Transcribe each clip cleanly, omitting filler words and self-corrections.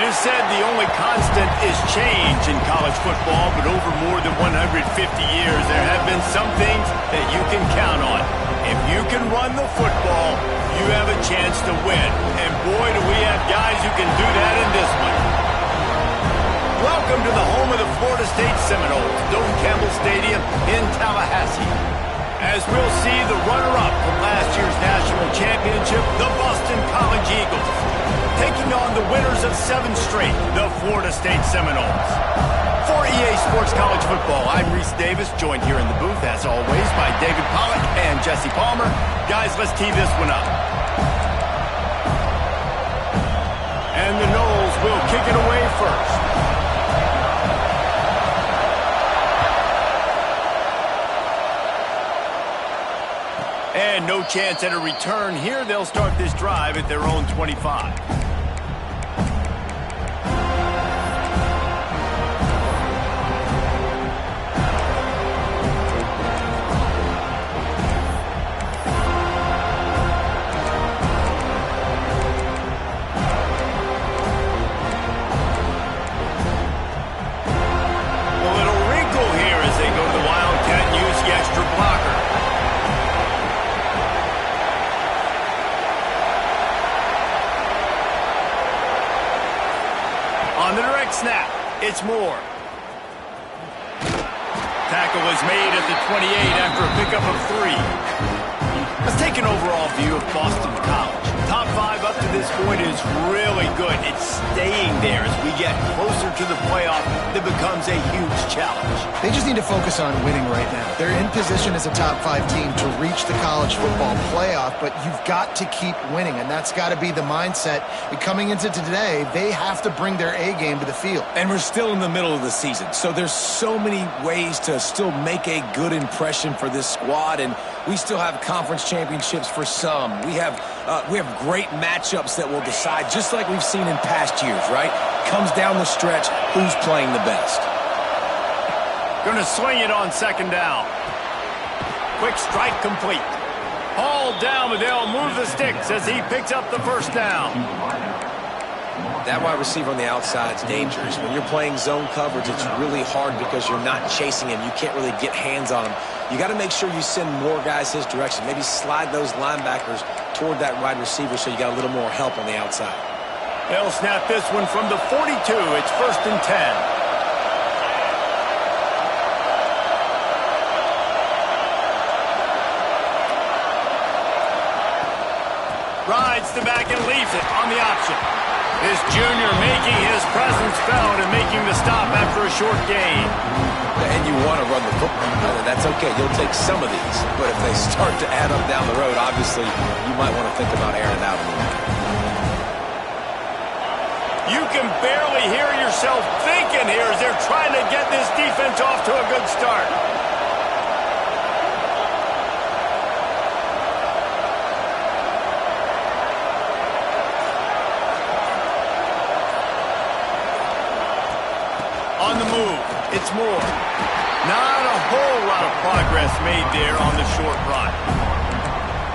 is said the only constant is change in college football, but over more than 150 years, there have been some things that you can count on. If you can run the football, you have a chance to win. And boy, do we have guys who can do that in this one. Welcome to the home of the Florida State Seminoles, Doak Campbell Stadium in Tallahassee. As we'll see the runner-up from last year's national championship, the Boston College Eagles, taking on the winners of 7 straight, the Florida State Seminoles. For EA Sports College Football, I'm Reese Davis, joined here in the booth, as always, by David Pollack and Jesse Palmer. Guys, let's tee this one up. And the Noles will kick it away first. And no chance at a return here. They'll start this drive at their own 25. A little wrinkle here as they go to the Wildcat and use the extra blocker. On the direct snap, it's Moore. Tackle is made at the 28 after a pickup of 3. Let's take an overall view of Boston College. Top 5 up to this point is really good. It's staying there as we get closer to the playoff. That becomes a huge challenge. They just need to focus on winning right now. They're in position as a top 5 team to reach the college football playoff, but you've got to keep winning, and that's got to be the mindset. And coming into today, they have to bring their A game to the field. And we're still in the middle of the season, so there's so many ways to still make a good impression for this squad, and we still have conference championships for some. We have great matchups that will decide, just like we've seen in past years, right? Comes down the stretch, who's playing the best. Gonna swing it on 2nd down. Quick strike complete. Hauled down, but they'll move the sticks as he picks up the 1st down. That wide receiver on the outside is dangerous. When you're playing zone coverage, it's really hard because you're not chasing him. You can't really get hands on him. You got to make sure you send more guys his direction. Maybe slide those linebackers toward that wide receiver so you got a little more help on the outside. They'll snap this one from the 42. It's 1st and 10. Rides the back and leaves it on the option. This junior making his presence felt and making the stop after a short gain. And you want to run the football. That's okay. You'll take some of these. But if they start to add up down the road, obviously, you might want to think about airing it out a little bit. You can barely hear yourself thinking here as they're trying to get this defense off to a good start. On the move, it's Moore. Not a whole lot of progress made there on the short run.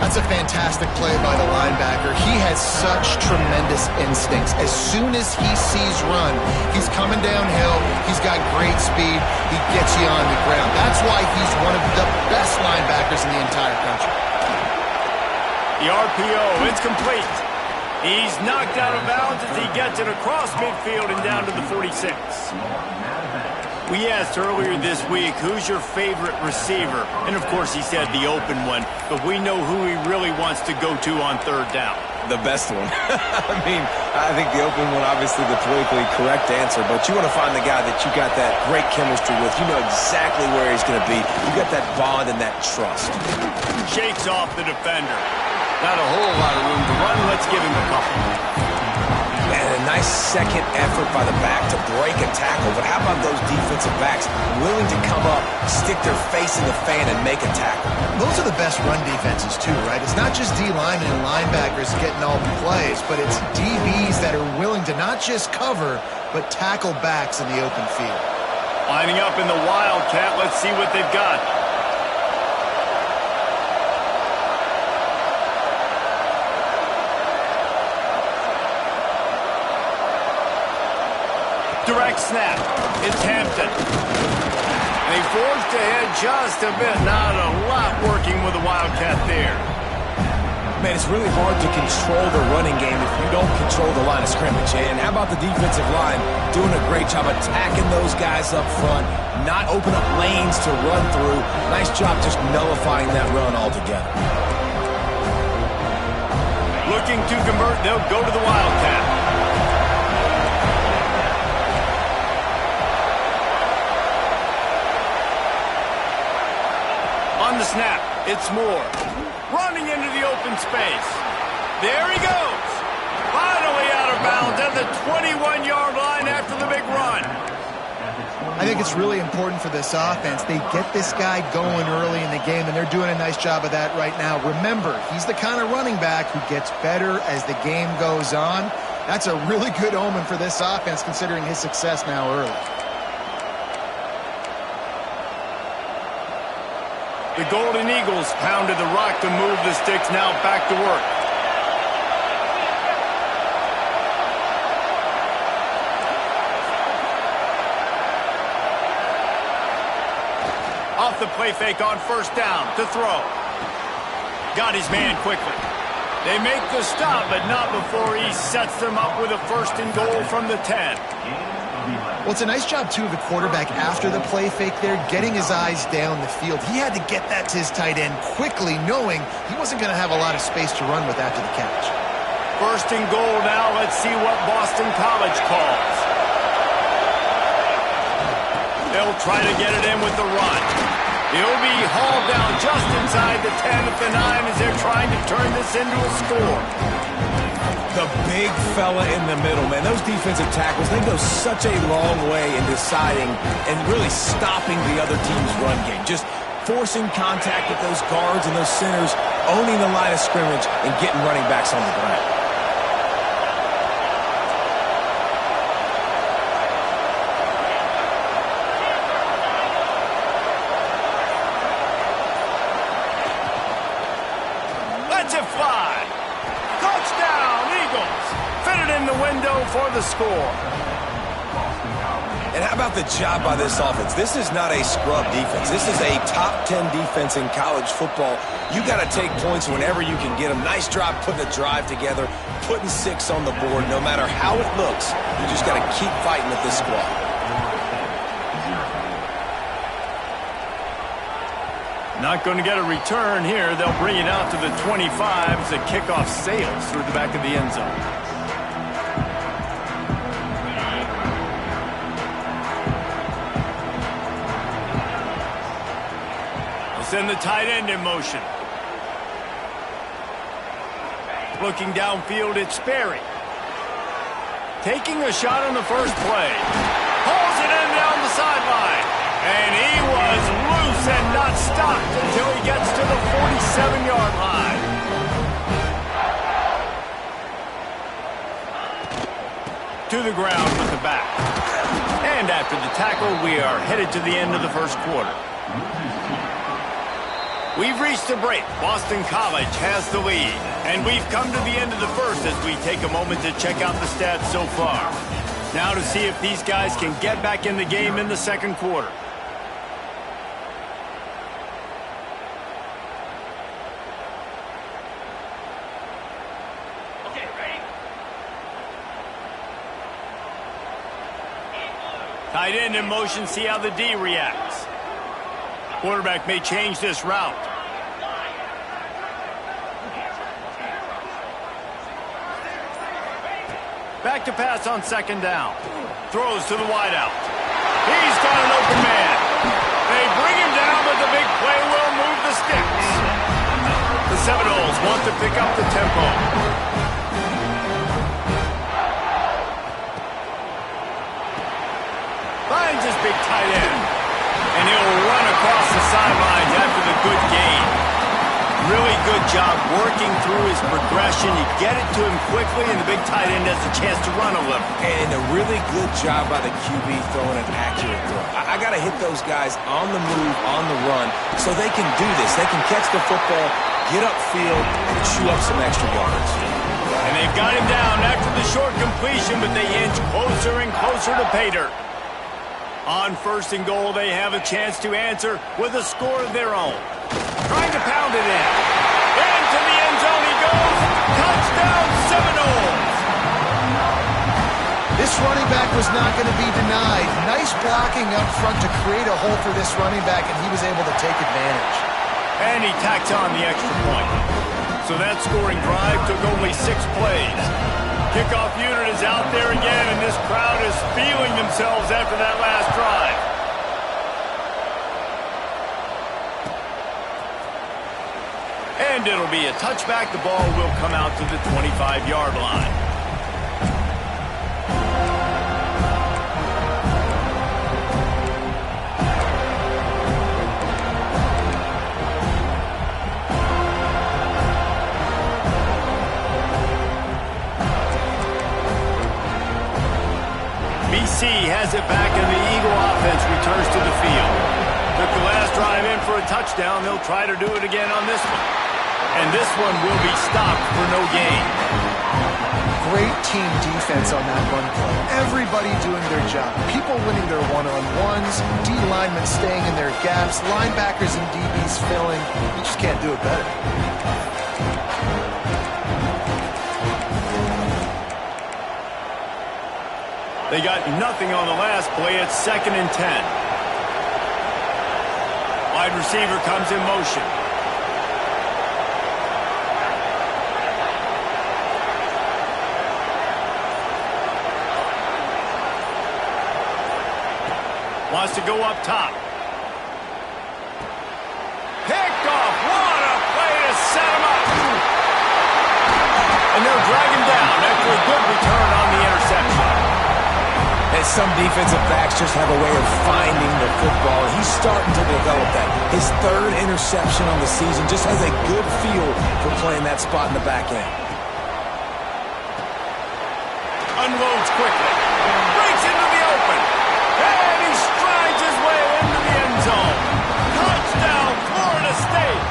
That's a fantastic play by the linebacker. He has such tremendous instincts. As soon as he sees run, he's coming downhill. He's got great speed. He gets you on the ground. That's why he's one of the best linebackers in the entire country. The RPO, it's complete. He's knocked out of bounds as he gets it across midfield and down to the 46. We asked earlier this week, who's your favorite receiver? And, of course, he said the open one, but we know who he really wants to go to on 3rd down. The best one. I think the open one, obviously the politically correct answer, but you want to find the guy that you got that great chemistry with. You know exactly where he's going to be. You got that bond and that trust. Shakes off the defender. Not a whole lot of room to run. Let's give him a couple. And a nice second effort by the back to break a tackle. But how about those defensive backs willing to come up, stick their face in the fan, and make a tackle? Those are the best run defenses, too, right? It's not just D linemen and linebackers getting all the plays, but it's DBs that are willing to not just cover, but tackle backs in the open field. Lining up in the Wildcat. Let's see what they've got. Direct snap. It's Hampton. And he forged ahead just a bit. Not a lot working with the Wildcat there. Man, it's really hard to control the running game if you don't control the line of scrimmage. And how about the defensive line doing a great job attacking those guys up front, not open up lanes to run through. Nice job just nullifying that run altogether. Looking to convert, they'll go to the Wildcat. On the snap, it's Moore. Running into the open space. There he goes. Finally out of bounds at the 21-yard line after the big run. I think it's really important for this offense. They get this guy going early in the game, and they're doing a nice job of that right now. Remember, he's the kind of running back who gets better as the game goes on. That's a really good omen for this offense, considering his success now early. The Golden Eagles pounded the rock to move the sticks, now back to work. Off the play fake on first down to throw. Got his man quickly. They make the stop, but not before he sets them up with a first and goal from the 10. Well, it's a nice job, too, of the quarterback after the play fake there, getting his eyes down the field. He had to get that to his tight end quickly, knowing he wasn't going to have a lot of space to run with after the catch. First and goal now. Let's see what Boston College calls. They'll try to get it in with the run. He'll be hauled down just inside the 10 at the 9 as they're trying to turn this into a score. The big fella in the middle, man. Those defensive tackles, they go such a long way in deciding and really stopping the other team's run game. Just forcing contact with those guards and those centers, owning the line of scrimmage, and getting running backs on the ground. Let's it fly. Touchdown, Eagles. Fitted in the window for the score. And how about the job by this offense? This is not a scrub defense. This is a top 10 defense in college football. You got to take points whenever you can get them. Nice job putting a drive together, putting 6 on the board. No matter how it looks, you just got to keep fighting with this squad. Not going to get a return here. They'll bring it out to the 25 as the kickoff sails through the back of the end zone. They'll send the tight end in motion. Looking downfield, it's Sperry. Taking a shot on the first play. Pulls it in down the sideline. And he was loose and not stopped until he gets to the 47-yard line. To the ground with the back. And after the tackle, we are headed to the end of the first quarter. We've reached the break. Boston College has the lead. And we've come to the end of the first as we take a moment to check out the stats so far. Now to see if these guys can get back in the game in the second quarter. Tight end in motion, see how the D reacts. Quarterback may change this route. Back to pass on second down. Throws to the wideout. He's got an open man. They bring him down, but the big play will move the sticks. The Seminoles want to pick up the tempo. Finds his big tight end. And he'll run across the sidelines after the good gain. Really good job working through his progression. You get it to him quickly, and the big tight end has a chance to run a little. And a really good job by the QB throwing an accurate throw. I got to hit those guys on the move, on the run, so they can do this. They can catch the football, get upfield, and chew up some extra yards. And they've got him down after the short completion, but they inch closer and closer to pay dirt. On 1st and goal, they have a chance to answer with a score of their own. Trying to pound it in. Into the end zone he goes. Touchdown, Seminoles. This running back was not going to be denied. Nice blocking up front to create a hole for this running back, and he was able to take advantage. And he tacks on the extra point. So that scoring drive took only 6 plays. Kickoff unit is out there again, and this crowd is feeling themselves after that last drive. And it'll be a touchback. The ball will come out to the 25-yard line. BC has it back, and the Eagle offense returns to the field. Took the last drive in for a touchdown. They'll try to do it again on this one. And this one will be stopped for no gain. Great team defense on that run play. Everybody doing their job. People winning their one-on-ones, D linemen staying in their gaps, linebackers and DBs filling. You just can't do it better. They got nothing on the last play. It's 2nd and 10. Wide receiver comes in motion. Wants to go up top. Picked off. What a play to set him up. And they'll drag him down after a good return on the interception. And some defensive backs just have a way of finding the football. He's starting to develop that. His 3rd interception on the season, just has a good feel for playing that spot in the back end. Unloads quickly. Breaks into the open. And he strides his way into the end zone. Touchdown, Florida State.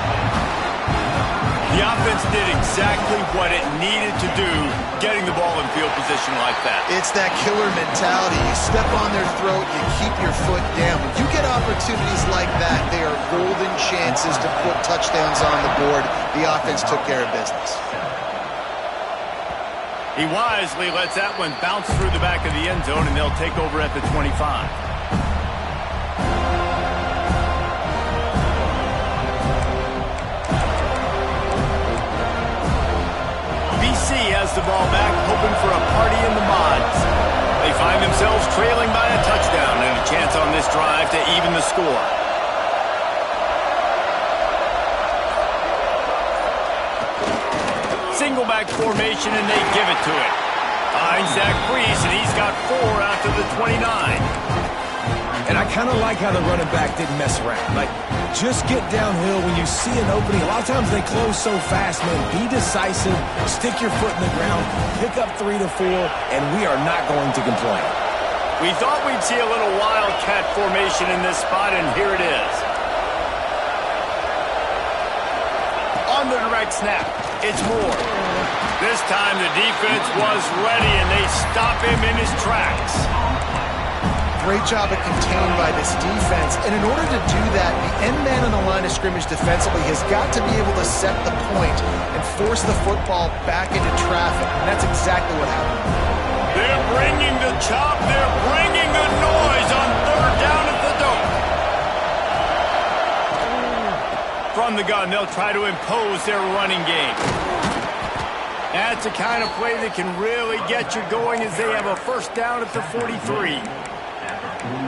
The offense did exactly what it needed to do, getting the ball in field position like that. It's that killer mentality. You step on their throat, you keep your foot down. When you get opportunities like that, they are golden chances to put touchdowns on the board. The offense took care of business. He wisely lets that one bounce through the back of the end zone, and they'll take over at the 25. BC has the ball back, hoping for a party in the mods. They find themselves trailing by a touchdown and a chance on this drive to even the score. Single back formation, and they give it to it. Finds Zach Priest, and he's got 4 out to the 29. And I kind of like how the running back didn't mess around. Like, just get downhill when you see an opening. A lot of times they close so fast, man. Be decisive, stick your foot in the ground, pick up 3 to 4, and we are not going to complain. We thought we'd see a little wildcat formation in this spot, and here it is. On the direct snap, it's Moore. This time the defense was ready, and they stop him in his tracks. Great job of contained by this defense. And in order to do that, the end man on the line of scrimmage defensively has got to be able to set the point and force the football back into traffic. And that's exactly what happened. They're bringing the chop. They're bringing the noise on 3rd down at the dome. From the gun, they'll try to impose their running game. That's the kind of play that can really get you going as they have a 1st down at the 43.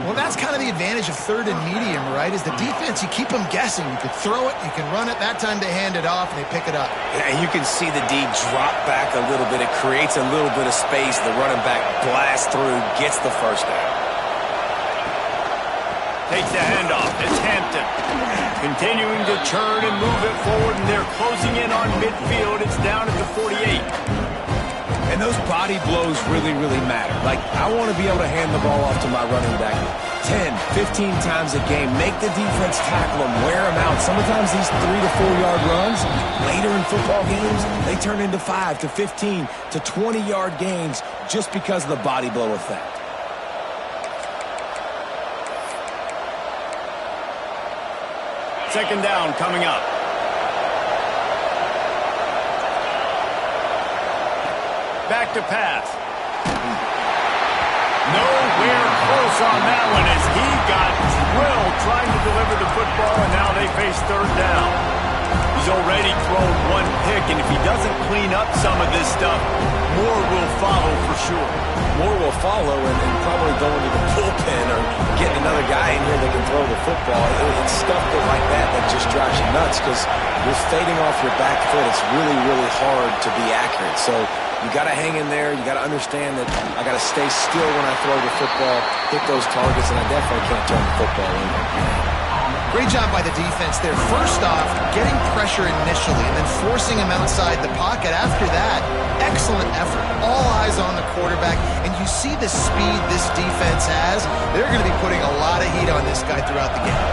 Well, that's kind of the advantage of 3rd and medium, right? Is the defense, you keep them guessing. You can throw it, you can run it. That time they hand it off, and they pick it up. Yeah, and you can see the D drop back a little bit. It creates a little bit of space. The running back blasts through, gets the 1st down. Takes the handoff. It's Hampton. Continuing to churn and move it forward, and they're closing in on midfield. It's down at the 48. And those body blows really, really matter. Like, I want to be able to hand the ball off to my running back 10, 15 times a game. Make the defense tackle them, wear them out. Sometimes these 3 to 4 yard runs, later in football games, they turn into 5 to 15 to 20 yard gains just because of the body blow effect. Second down coming up. Back to pass. Nowhere close on that one as he got drilled trying to deliver the football, and now they face third down. He's already thrown one pick, and if he doesn't clean up some of this stuff, more will follow for sure. More will follow, and probably go into the bullpen or getting another guy in here that can throw the football. It's stuff like that just drives you nuts because you're fading off your back foot. It's really, really hard to be accurate. So you got to hang in there. You got to understand that I got to stay still when I throw the football, hit those targets, and I definitely can't turn the football over. Great job by the defense there. First off, getting pressure initially and then forcing him outside the pocket. After that, excellent effort. All eyes on the quarterback. And you see the speed this defense has. They're going to be putting a lot of heat on this guy throughout the game.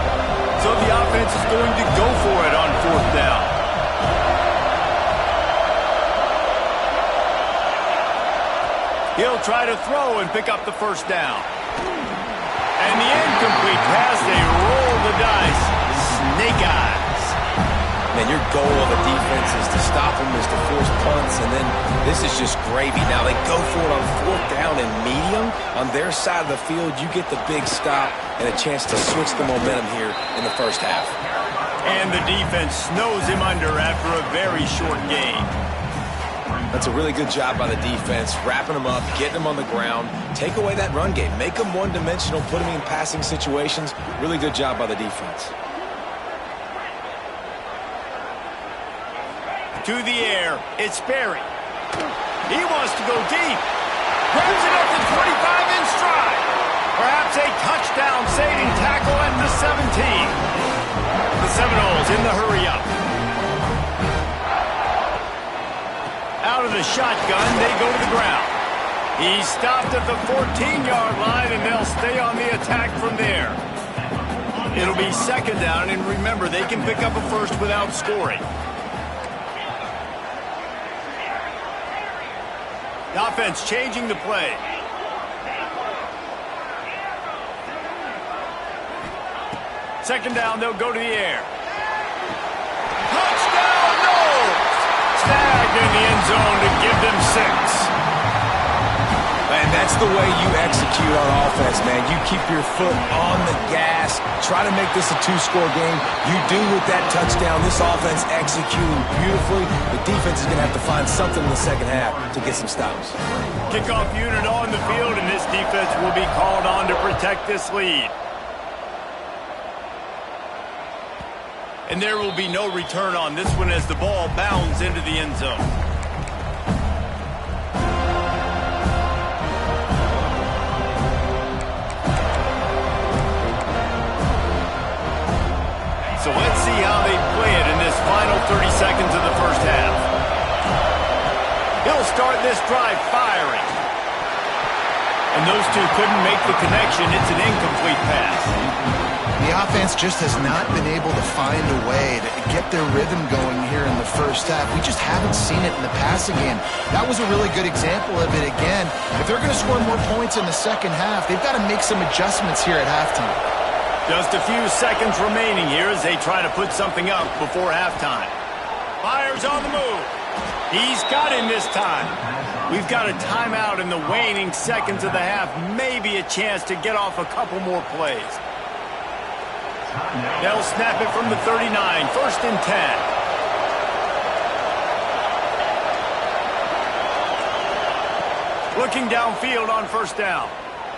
So the offense is going to go for it on fourth down. He'll try to throw and pick up the first down. And the incomplete pass, they roll the dice. Snake eyes. Man, your goal of a defense is to stop them, is to force punts, and then this is just gravy. Now they go for it on fourth down and medium. On their side of the field, you get the big stop and a chance to switch the momentum here in the first half. And the defense snows him under after a very short gain. That's a really good job by the defense, wrapping them up, getting them on the ground, take away that run game, make them one-dimensional, put them in passing situations. Really good job by the defense. To the air, it's Berry. He wants to go deep. Grabs it up to 25 in stride. Perhaps a touchdown-saving tackle at the 17. The Seminoles in the hurry-up. Out of the shotgun, they go to the ground. He's stopped at the 14-yard line, and they'll stay on the attack from there. It'll be second down, and remember, they can pick up a first without scoring. The offense changing the play. Second down, they'll go to the air. Touchdown, no! Snagged in the end zone to give them 6. And that's the way you execute on offense, man. You keep your foot on the gas. Try to make this a 2-score game. You do with that touchdown. This offense executing beautifully. The defense is going to have to find something in the second half to get some stops. Kickoff unit on the field, and this defense will be called on to protect this lead. And there will be no return on this one as the ball bounds into the end zone. So let's see how they play it in this final 30 seconds of the first half. He'll start this drive firing. And those two couldn't make the connection. It's an incomplete pass. The offense just has not been able to find a way to get their rhythm going here in the first half. We just haven't seen it in the passing game. That was a really good example of it again. If they're going to score more points in the second half, they've got to make some adjustments here at halftime. Just a few seconds remaining here as they try to put something up before halftime. Fires on the move. He's got him this time. We've got a timeout in the waning seconds of the half. Maybe a chance to get off a couple more plays. They'll snap it from the 39. First and 10. Looking downfield on first down.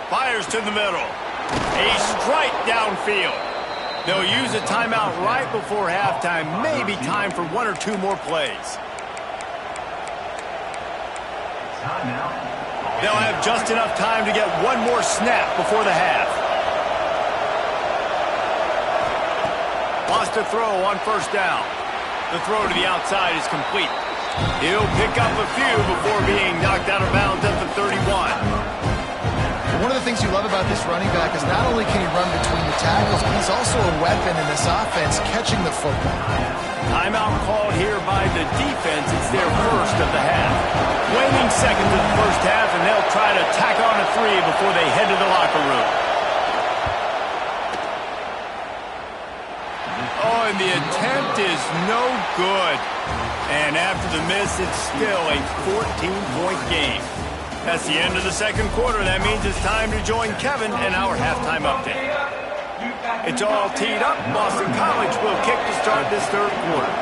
Fires to the middle. A strike downfield. They'll use a timeout right before halftime. Maybe time for 1 or 2 more plays. They'll have just enough time to get 1 more snap before the half. Lost a throw on first down. The throw to the outside is complete. He'll pick up a few before being knocked out of about this running back is not only can he run between the tackles, but he's also a weapon in this offense catching the football. Timeout called here by the defense. It's their first of the half. Waning seconds of the first half, and they'll try to tack on a 3 before they head to the locker room. Oh, and the attempt is no good. And after the miss, it's still a 14-point game. That's the end of the second quarter. That means it's time to join Kevin and our halftime update. It's all teed up. Boston College will kick to start this third quarter.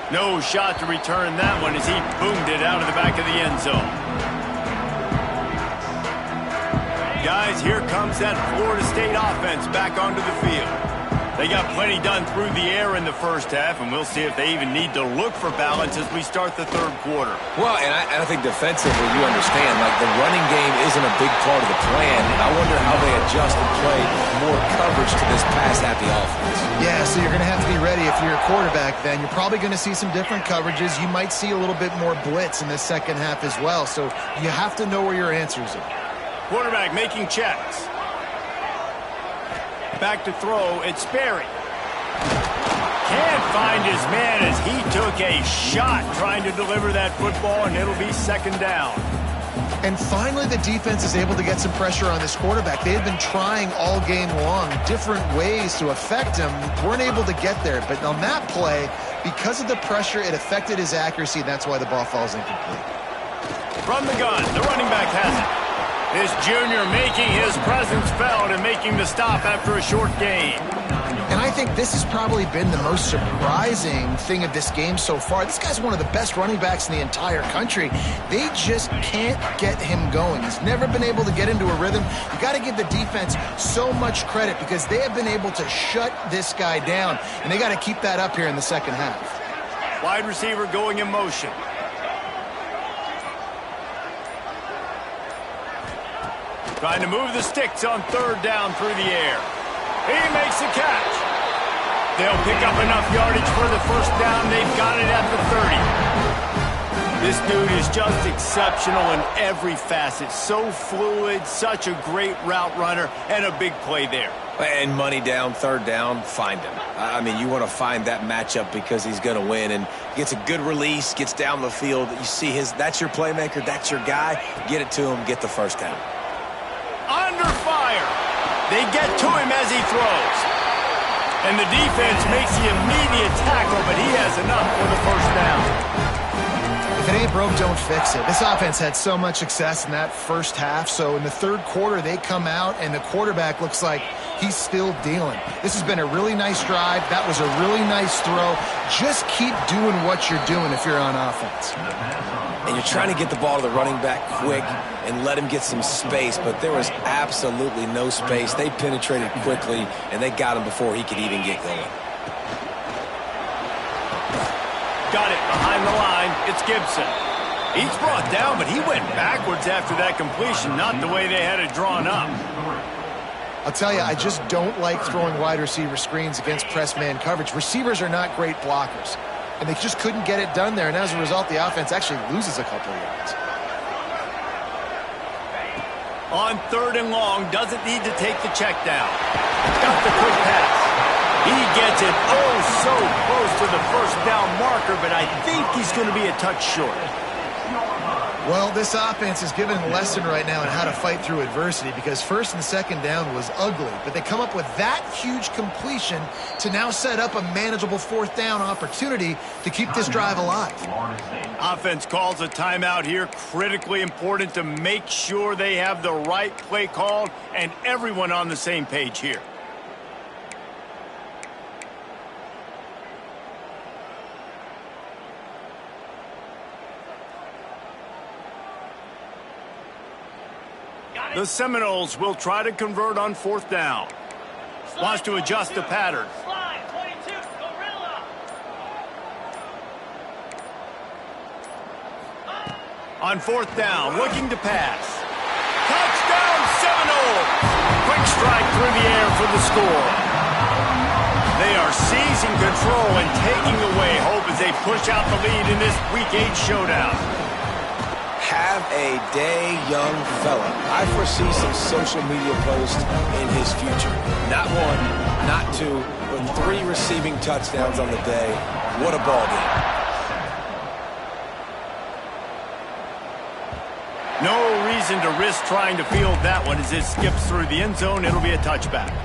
No shot to return that one as he boomed it out of the back of the end zone. Guys, here comes that Florida State offense back onto the field. They got plenty done through the air in the first half, and we'll see if they even need to look for balance as we start the third quarter. Well, and I think defensively, you understand, like the running game isn't a big part of the plan. I wonder how they adjust and play more coverage to this pass-happy offense. Yeah, so you're going to have to be ready if you're a quarterback then. You're probably going to see some different coverages. You might see a little bit more blitz in the second half as well, so you have to know where your answers are. Quarterback making checks. Back to throw, it's Sperry. Can't find his man as he took a shot trying to deliver that football, and it'll be second down. And finally, the defense is able to get some pressure on this quarterback. They had been trying all game long different ways to affect him. Weren't able to get there. But on that play, because of the pressure, it affected his accuracy, and that's why the ball falls incomplete. From the gun, the running back has it. This junior making his presence felt and making the stop after a short gain. And I think this has probably been the most surprising thing of this game so far. This guy's one of the best running backs in the entire country. They just can't get him going. He's never been able to get into a rhythm. You got to give the defense so much credit because they have been able to shut this guy down, and they got to keep that up here in the second half. Wide receiver going in motion. Trying to move the sticks on third down through the air. He makes the catch. They'll pick up enough yardage for the first down. They've got it at the 30. This dude is just exceptional in every facet. So fluid, such a great route runner, and a big play there. And money down, third down, find him. I mean, you want to find that matchup because he's going to win. And gets a good release, gets down the field. You see that's your playmaker, that's your guy. Get it to him, get the first down. Under fire. They get to him as he throws. And the defense makes the immediate tackle, but he has enough for the first down. If it ain't broke, don't fix it. This offense had so much success in that first half, so in the third quarter, they come out, and the quarterback looks like he's still dealing. This has been a really nice drive. That was a really nice throw. Just keep doing what you're doing if you're on offense. And you're trying to get the ball to the running back quick and let him get some space, but there was absolutely no space. They penetrated quickly, and they got him before he could even get going. Got it behind the line. It's Gibson. He's brought down, but he went backwards after that completion, not the way they had it drawn up. I'll tell you, I just don't like throwing wide receiver screens against press man coverage. Receivers are not great blockers, and they just couldn't get it done there, and as a result, the offense actually loses a couple of yards. On third and long, doesn't need to take the check down. Got the quick pass. He gets it so close to the first down marker, but I think he's going to be a touch short. Well, this offense is given a lesson right now on how to fight through adversity because first and second down was ugly, but they come up with that huge completion to now set up a manageable fourth down opportunity to keep this drive alive. Offense calls a timeout here. Critically important to make sure they have the right play called and everyone on the same page here. The Seminoles will try to convert on fourth down. Wants to adjust the pattern. On fourth down, looking to pass. Touchdown, Seminoles! Quick strike through the air for the score. They are seizing control and taking away hope as they push out the lead in this Week 8 showdown. Have a day, young fella. I foresee some social media posts in his future. Not one, not two, but 3 receiving touchdowns on the day. What a ball game. No reason to risk trying to field that one as it skips through the end zone. It'll be a touchback.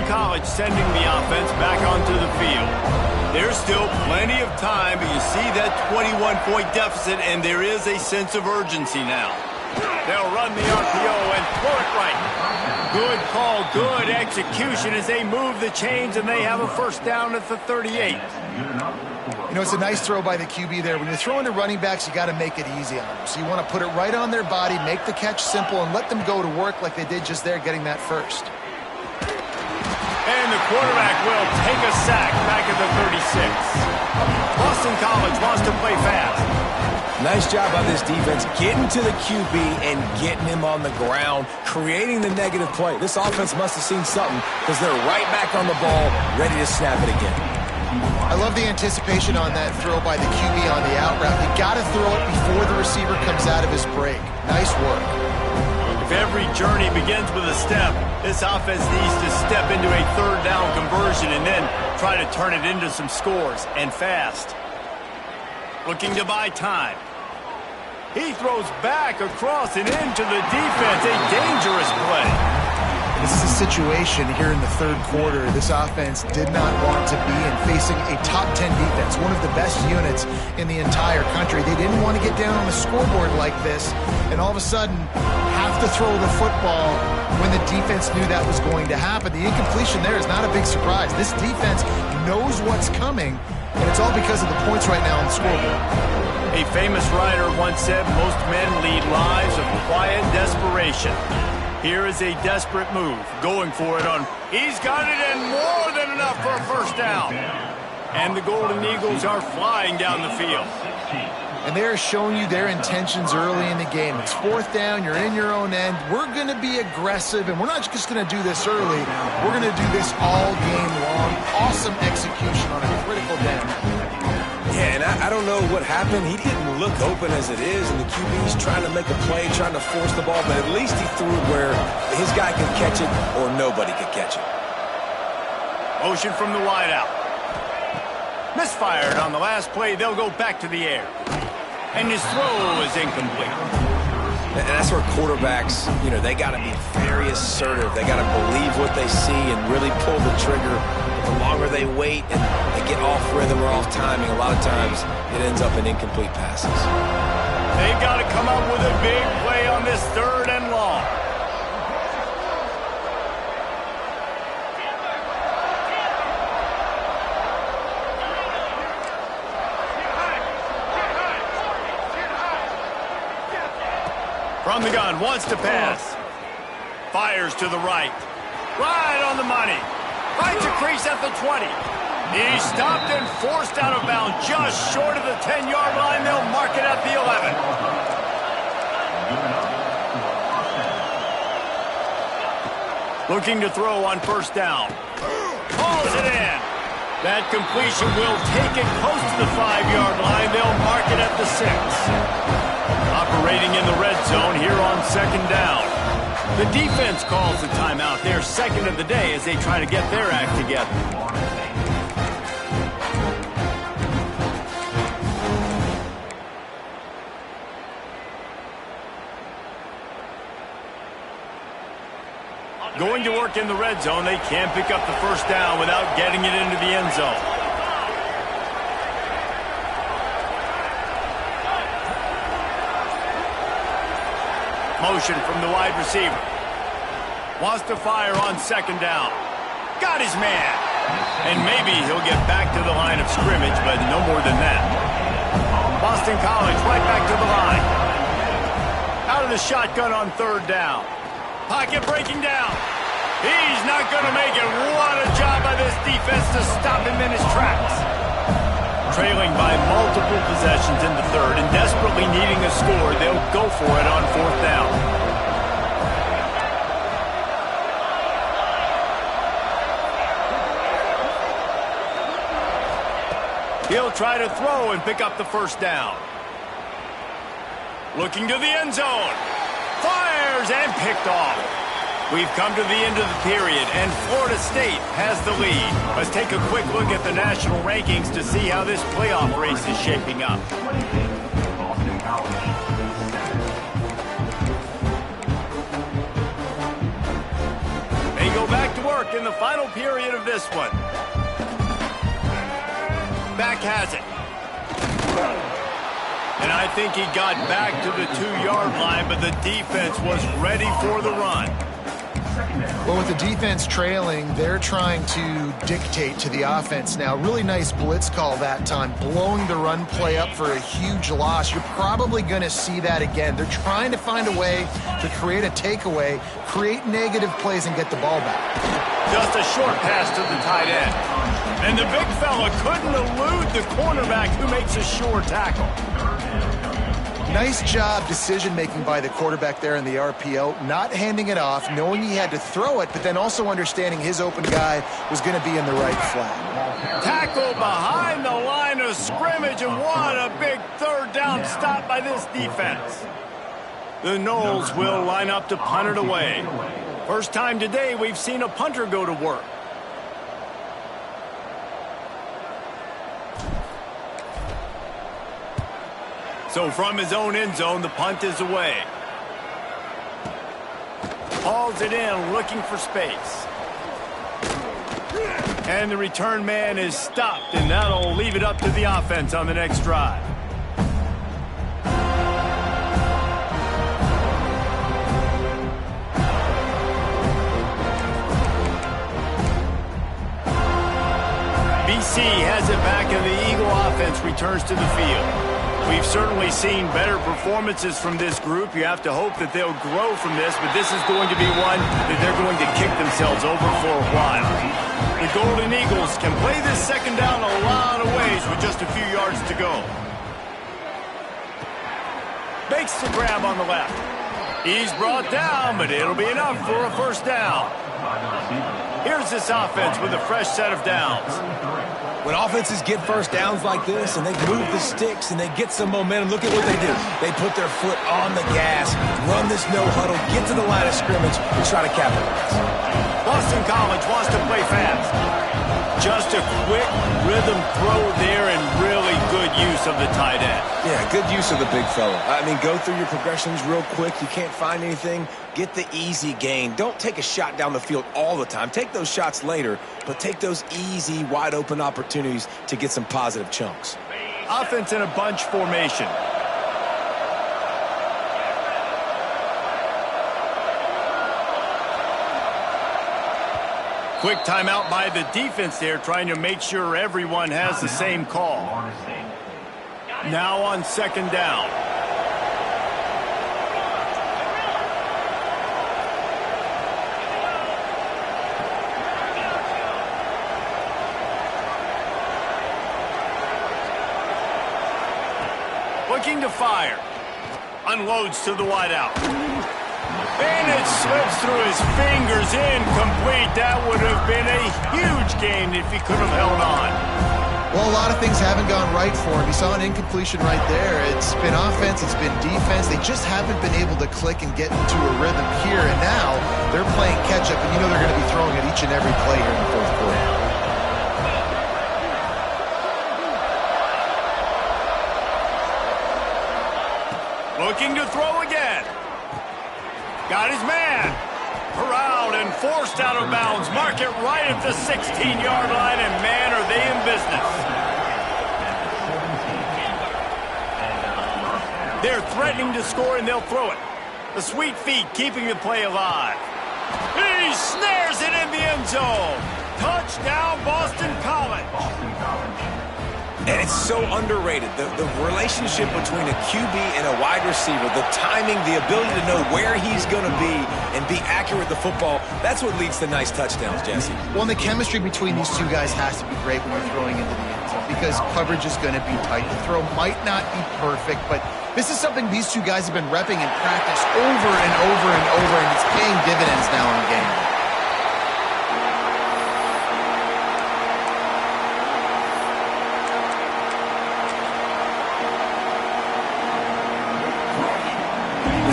College sending the offense back onto the field. There's still plenty of time, but you see that 21-point deficit, and there is a sense of urgency now. They'll run the RPO and throw it right. Good call, good execution as they move the chains, and they have a first down at the 38. You know, it's a nice throw by the QB there. When you're throwing to running backs, you got to make it easy on them. So you want to put it right on their body, make the catch simple, and let them go to work like they did just there, getting that first. And the quarterback will take a sack back at the 36. Boston College wants to play fast. Nice job by this defense getting to the QB and getting him on the ground, creating the negative play. This offense must have seen something because they're right back on the ball, ready to snap it again. I love the anticipation on that throw by the QB on the out route. You got to throw it before the receiver comes out of his break. Nice work. If every journey begins with a step, this offense needs to step into a third down conversion and then try to turn it into some scores, and fast. Looking to buy time. He throws back across and into the defense. A dangerous play. This is a situation here in the third quarter this offense did not want to be in, facing a top 10 defense, one of the best units in the entire country. They didn't want to get down on the scoreboard like this and all of a sudden have to throw the football when the defense knew that was going to happen. The incompletion there is not a big surprise. This defense knows what's coming, and it's all because of the points right now on the scoreboard. A famous writer once said, most men lead lives of quiet desperation. Here is a desperate move, going for it on. He's got it, and more than enough for a first down. And the Golden Eagles are flying down the field. And they're showing you their intentions early in the game. It's fourth down, you're in your own end. We're going to be aggressive, and we're not just going to do this early. We're going to do this all game long. Awesome execution on a critical down. Yeah, and I don't know what happened. He didn't look open as it is, and the QB's trying to make a play, trying to force the ball, but at least he threw it where his guy could catch it or nobody could catch it. Motion from the wideout. Misfired on the last play. They'll go back to the air. And his throw is incomplete. And that's where quarterbacks, you know, they got to be very assertive. They got to believe what they see and really pull the trigger. But the longer they wait and they get off rhythm or off timing, a lot of times it ends up in incomplete passes. They've got to come up with a big play on this third and long. From the gun, wants to pass. Fires to the right. Right on the money. Finds a crease at the 20. He's stopped and forced out of bounds just short of the 10-yard line. They'll mark it at the 11. Looking to throw on first down. Calls it in. That completion will take it close to the 5-yard line. They'll mark it at the 6. Operating in the red zone here on second down. The defense calls the timeout. Their second of the day as they try to get their act together. Going to work in the red zone. They can't pick up the first down without getting it into the end zone. Motion from the wide receiver. Wants to fire on second down. Got his man. And maybe he'll get back to the line of scrimmage, but no more than that. Boston College right back to the line. Out of the shotgun on third down. Pocket breaking down. He's not going to make it. What a job by this defense to stop him in his tracks. Trailing by multiple possessions in the third and desperately needing a score, they'll go for it on fourth down. He'll try to throw and pick up the first down. Looking to the end zone. Fires and picked off. We've come to the end of the period, and Florida State has the lead. Let's take a quick look at the national rankings to see how this playoff race is shaping up. They go back to work in the final period of this one. Back has it. And I think he got back to the 2-yard line, but the defense was ready for the run. Well, with the defense trailing, they're trying to dictate to the offense now. Really nice blitz call that time, blowing the run play up for a huge loss. You're probably going to see that again. They're trying to find a way to create a takeaway, create negative plays, and get the ball back. Just a short pass to the tight end. And the big fella couldn't elude the cornerback who makes a sure tackle. Nice job decision-making by the quarterback there in the RPO, not handing it off, knowing he had to throw it, but then also understanding his open guy was going to be in the right flat. Tackle behind the line of scrimmage, and what a big third down stop by this defense. The Noles will line up to punt it away. First time today we've seen a punter go to work. So from his own end zone, the punt is away. Hauls it in, looking for space. And the return man is stopped, and that'll leave it up to the offense on the next drive. BC has it back, and the Eagle offense returns to the field. We've certainly seen better performances from this group. You have to hope that they'll grow from this, but this is going to be one that they're going to kick themselves over for a while. The Golden Eagles can play this second down a lot of ways with just a few yards to go. Makes the grab on the left. He's brought down, but it'll be enough for a first down. Here's this offense with a fresh set of downs. When offenses get first downs like this and they move the sticks and they get some momentum, look at what they do. They put their foot on the gas, run this no-huddle, get to the line of scrimmage, and try to capitalize. Boston College wants to play fast. Just a quick rhythm throw there and really good use of the tight end. Yeah, good use of the big fella. I mean, go through your progressions real quick. You can't find anything. Get the easy gain. Don't take a shot down the field all the time. Take those shots later, but take those easy, wide-open opportunities to get some positive chunks. Offense in a bunch formation. Quick timeout by the defense there, trying to make sure everyone has the same call. Now on second down. Looking to fire. Unloads to the wideout. And it slips through his fingers, incomplete. That would have been a huge gain if he could have held on. Well, a lot of things haven't gone right for him. He saw an incompletion right there. It's been offense, it's been defense. They just haven't been able to click and get into a rhythm here. And now they're playing catch-up, and you know they're going to be throwing it each and every play here in the fourth quarter. Looking to throw again. Got his man. Corralled and forced out of bounds. Mark it right at the 16-yard line, and man, are they in business. They're threatening to score, and they'll throw it. The sweet feet keeping the play alive. He snares it in the end zone. Touchdown, Boston College. And it's so underrated. The relationship between a QB and a wide receiver, the timing, the ability to know where he's going to be and be accurate with the football, that's what leads to nice touchdowns, Jesse. Well, and the chemistry between these two guys has to be great when you're throwing into the end zone because coverage is going to be tight. The throw might not be perfect, but this is something these two guys have been repping in practice over and over and over, and it's paying dividends now in the game.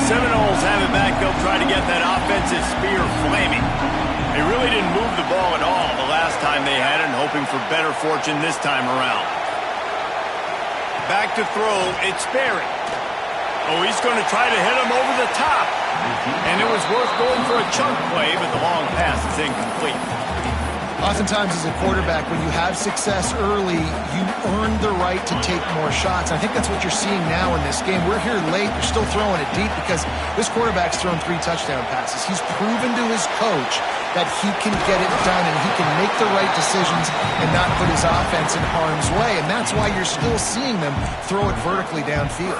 Seminoles have it back. They'll try to get that offensive spear flaming. They really didn't move the ball at all the last time they had it, and hoping for better fortune this time around. Back to throw, it's Berry. Oh, he's going to try to hit him over the top. And it was worth going for a chunk play, but the long pass is incomplete. Oftentimes as a quarterback, when you have success early, you earn the right to take more shots. I think that's what you're seeing now in this game. We're here late. They're still throwing it deep because this quarterback's thrown 3 touchdown passes. He's proven to his coach that he can get it done and he can make the right decisions and not put his offense in harm's way. And that's why you're still seeing them throw it vertically downfield.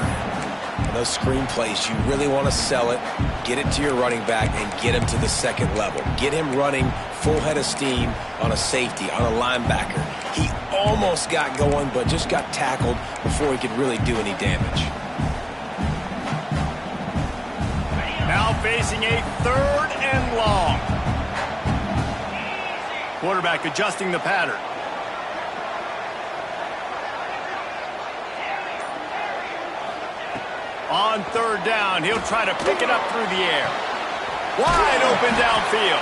Those screen plays, you really want to sell it, get it to your running back, and get him to the second level. Get him running full head of steam on a safety, on a linebacker. He almost got going, but just got tackled before he could really do any damage. Now facing a 3rd and long. Quarterback adjusting the pattern. On 3rd down, he'll try to pick it up through the air. Wide open downfield.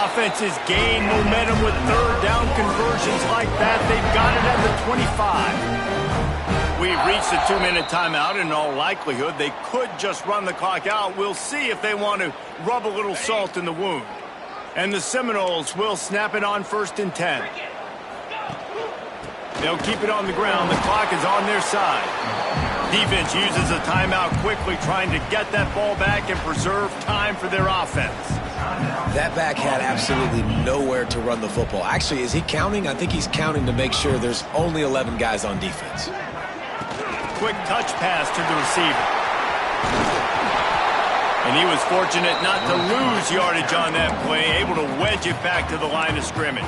Offenses gain momentum with 3rd down conversions like that. They've got it at the 25. We've reached the 2-minute timeout. In all likelihood, they could just run the clock out. We'll see if they want to rub a little salt in the wound. And the Seminoles will snap it on 1st and 10. They'll keep it on the ground. The clock is on their side. Defense uses a timeout quickly, trying to get that ball back and preserve time for their offense. That back had absolutely nowhere to run the football. Actually, is he counting? I think he's counting to make sure there's only 11 guys on defense. Quick touch pass to the receiver. And he was fortunate not to lose yardage on that play, able to wedge it back to the line of scrimmage.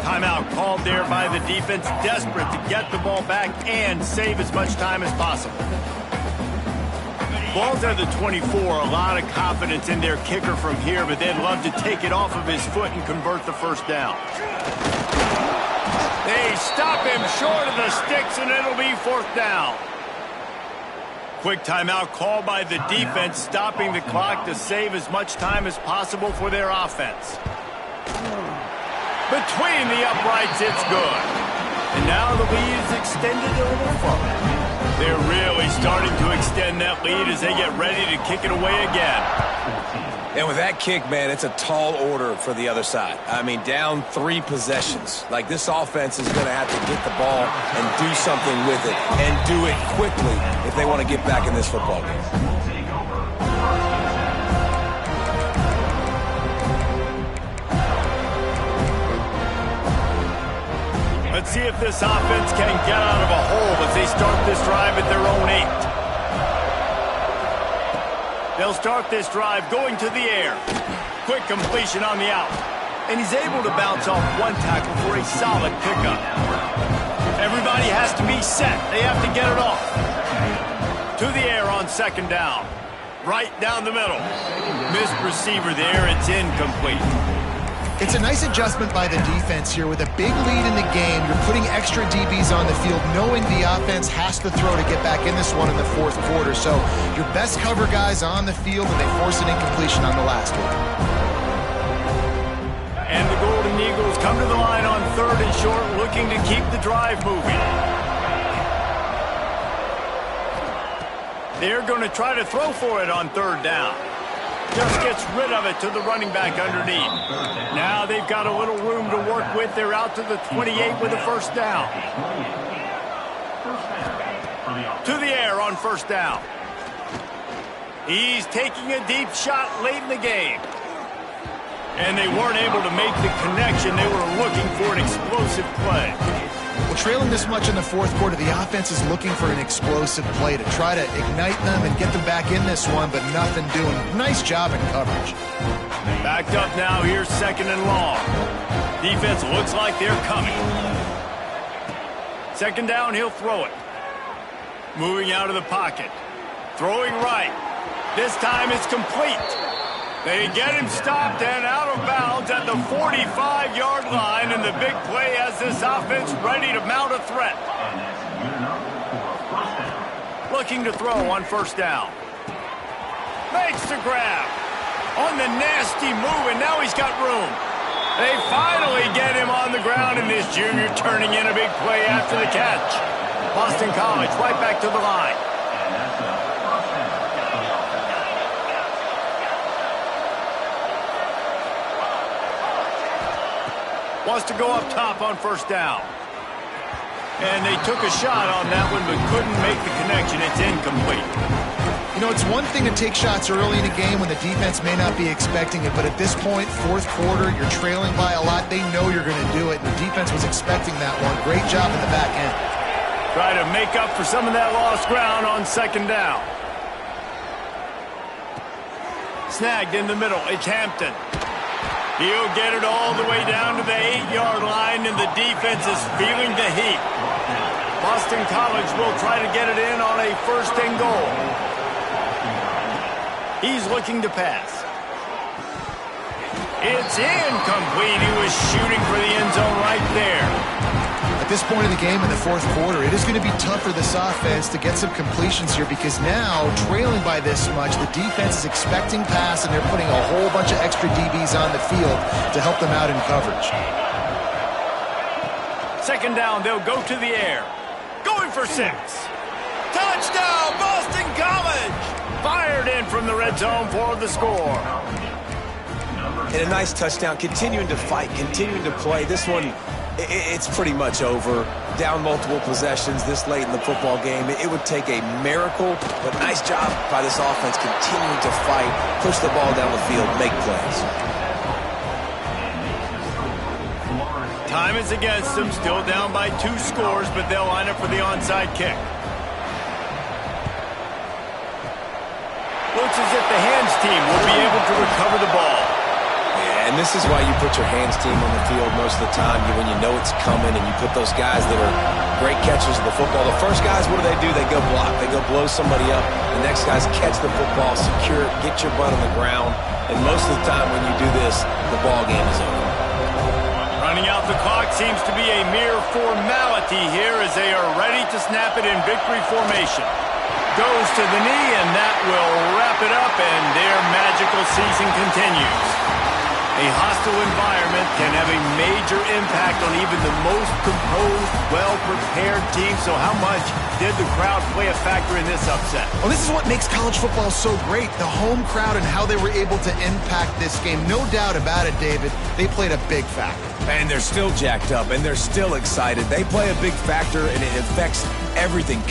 Timeout called there by the defense, desperate to get the ball back and save as much time as possible. Ball's at the 24, a lot of confidence in their kicker from here, but they'd love to take it off of his foot and convert the 1st down. They stop him short of the sticks, and it'll be 4th down. Quick timeout called by the defense, stopping the clock to save as much time as possible for their offense. Between the uprights, it's good. And now the lead is extended a little further. They're really starting to extend that lead as they get ready to kick it away again. And with that kick, man, it's a tall order for the other side. I mean, down 3 possessions. Like, this offense is going to have to get the ball and do something with it, and do it quickly if they want to get back in this football game. Let's see if this offense can get out of a hole as they start this drive at their own 8. They'll start this drive going to the air. Quick completion on the out. And he's able to bounce off 1 tackle for a solid pickup. Everybody has to be set. They have to get it off. To the air on 2nd down. Right down the middle. Missed receiver there. It's incomplete. It's a nice adjustment by the defense here. With a big lead in the game, you're putting extra DBs on the field, knowing the offense has to throw to get back in this one in the 4th quarter. So your best cover guys on the field, and they force an incompletion on the last one. And the Golden Eagles come to the line on 3rd and short, looking to keep the drive moving. They're going to try to throw for it on 3rd down. Just gets rid of it to the running back underneath. Now they've got a little room to work with. They're out to the 28 with a 1st down. To the air on 1st down. He's taking a deep shot late in the game. And they weren't able to make the connection. They were looking for an explosive play. Well, trailing this much in the 4th quarter, the offense is looking for an explosive play to try to ignite them and get them back in this one, but nothing doing. Nice job in coverage. Backed up now, here's 2nd and long. Defense looks like they're coming. 2nd down, he'll throw it. Moving out of the pocket. Throwing right. This time it's complete. They get him stopped and out of bounds at the 45-yard line, and the big play has this offense ready to mount a threat. Looking to throw on 1st down. Makes the grab. On the nasty move, and now he's got room. They finally get him on the ground, and this junior turning in a big play after the catch. Boston College right back to the line. Wants to go up top on first down. And they took a shot on that one, but couldn't make the connection. It's incomplete. You know, it's one thing to take shots early in a game when the defense may not be expecting it, but at this point, fourth quarter, you're trailing by a lot. They know you're going to do it, and the defense was expecting that one. Great job in the back end. Try to make up for some of that lost ground on second down. Snagged in the middle. It's Hampton. He'll get it all the way down to the 8-yard line, and the defense is feeling the heat. Boston College will try to get it in on a first and goal. He's looking to pass. It's incomplete. He was shooting for the end zone right there. At this point of the game in the fourth quarter, it is going to be tough for this offense to get some completions here because now, trailing by this much, the defense is expecting pass, and they're putting a whole bunch of extra DBs on the field to help them out in coverage. Second down, they'll go to the air. Going for 6. Touchdown, Boston College! Fired in from the red zone for the score. And a nice touchdown, continuing to fight, continuing to play. This one, it's pretty much over. Down multiple possessions this late in the football game. It would take a miracle, but nice job by this offense continuing to fight, push the ball down the field, make plays. Time is against them, still down by 2 scores, but they'll line up for the onside kick. Looks as if the hands team will be able to recover the ball. Yeah, and this is why you put your hands team on the field most of the time when you know it's coming, and you put those guys that are great catchers of the football. The first guys, what do? They go block. They go blow somebody up. The next guys catch the football, secure it, get your butt on the ground. And most of the time when you do this, the ball game is over. Running out the clock seems to be a mere formality here as they are ready to snap it in victory formation. Goes to the knee, and that will wrap it up, and their magical season continues. A hostile environment can have a major impact on even the most composed, well-prepared team. So how much did the crowd play a factor in this upset? Well, this is what makes college football so great, the home crowd and how they were able to impact this game. No doubt about it, David. They played a big factor. And they're still jacked up, and they're still excited. They play a big factor, and it affects everything.